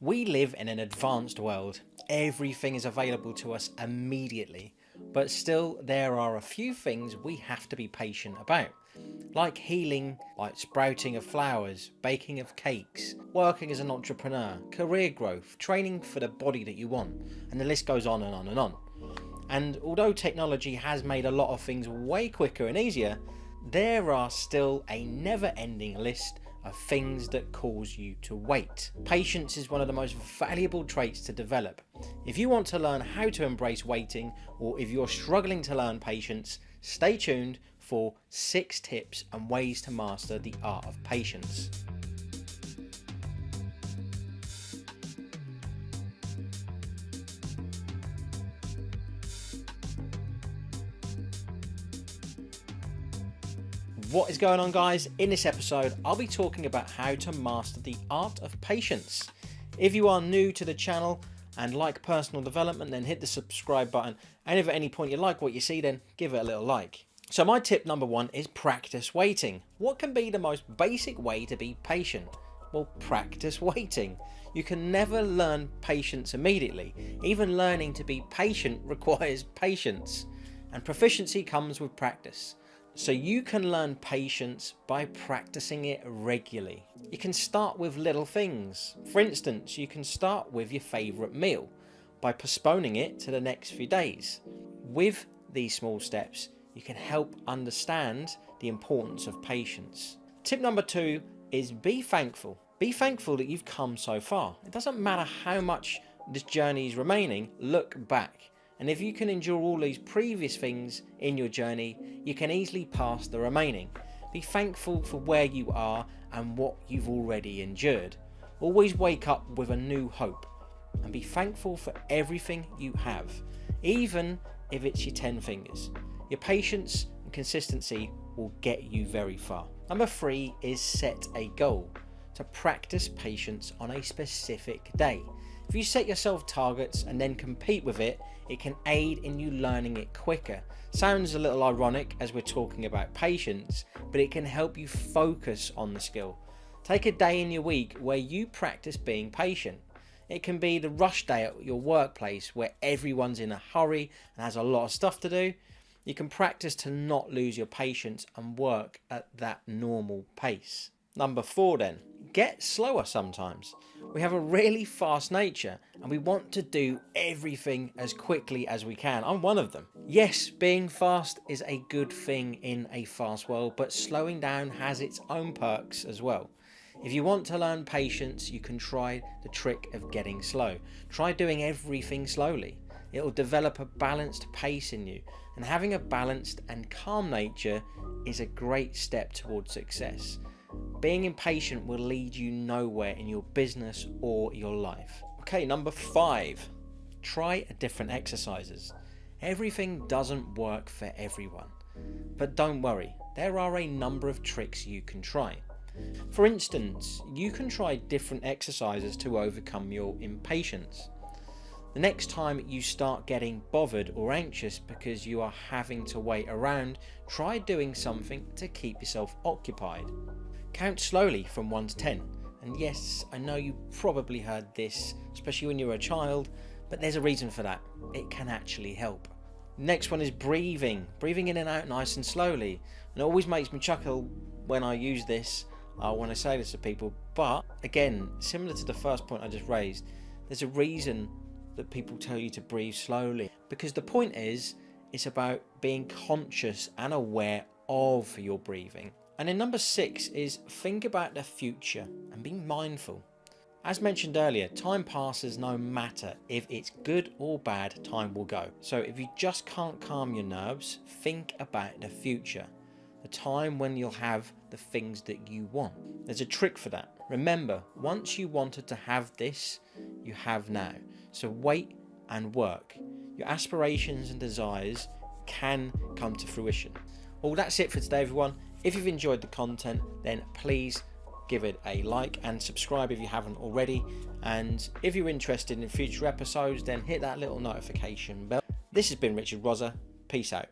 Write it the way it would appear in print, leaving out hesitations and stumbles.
We live in an advanced world. Everything is available to us immediately, but still there are a few things we have to be patient about. Like healing, like sprouting of flowers, baking of cakes, working as an entrepreneur, career growth, training for the body that you want, and the list goes on and on and on. And although technology has made a lot of things way quicker and easier, there are still a never-ending list of things that cause you to wait. Patience is one of the most valuable traits to develop. If you want to learn how to embrace waiting, or if you're struggling to learn patience, stay tuned for 6 tips and ways to master the art of patience. What is going on, guys? In this episode I'll be talking about how to master the art of patience. If you are new to the channel and like personal development, then hit the subscribe button, and if at any point you like what you see, then give it a little like. So my tip number 1 is practice waiting. What can be the most basic way to be patient? Well, practice waiting. You can never learn patience immediately. Even learning to be patient requires patience, and proficiency comes with practice. So you can learn patience by practicing it regularly. You can start with little things. For instance, you can start with your favourite meal by postponing it to the next few days. With these small steps, you can help understand the importance of patience. Tip number 2 is be thankful. Be thankful that you've come so far. It doesn't matter how much this journey is remaining, look back. And if you can endure all these previous things in your journey, you can easily pass the remaining. Be thankful for where you are and what you've already endured. Always wake up with a new hope, and be thankful for everything you have, even if it's your 10 fingers. Your patience and consistency will get you very far. Number 3 is set a goal. To practice patience on a specific day. If you set yourself targets and then compete with it, it can aid in you learning it quicker. Sounds a little ironic as we're talking about patience, but it can help you focus on the skill. Take a day in your week where you practice being patient. It can be the rush day at your workplace where everyone's in a hurry and has a lot of stuff to do. You can practice to not lose your patience and work at that normal pace. Number 4 then, get slower sometimes. We have a really fast nature and we want to do everything as quickly as we can. I'm one of them. Yes, being fast is a good thing in a fast world, but slowing down has its own perks as well. If you want to learn patience, you can try the trick of getting slow. Try doing everything slowly. It will develop a balanced pace in you, and having a balanced and calm nature is a great step towards success. Being impatient will lead you nowhere in your business or your life. Okay, number 5, try different exercises. Everything doesn't work for everyone, but don't worry, there are a number of tricks you can try. For instance, you can try different exercises to overcome your impatience. The next time you start getting bothered or anxious because you are having to wait around, try doing something to keep yourself occupied. Count slowly from 1 to 10. And yes, I know you probably heard this, especially when you were a child, but there's a reason for that. It can actually help. Next one is breathing. Breathing in and out nice and slowly. And it always makes me chuckle when I use this, when I say this to people. But again, similar to the first point I just raised, there's a reason that people tell you to breathe slowly. Because the point is, it's about being conscious and aware of your breathing. And then number 6 is think about the future and be mindful. As mentioned earlier, time passes no matter if it's good or bad, time will go. So if you just can't calm your nerves, think about the future. The time when you'll have the things that you want. There's a trick for that. Remember, once you wanted to have this, you have now. So wait and work. Your aspirations and desires can come to fruition. Well, that's it for today, everyone. If you've enjoyed the content, then please give it a like and subscribe if you haven't already. And if you're interested in future episodes, then hit that little notification bell. This has been Richard Rozza. Peace out.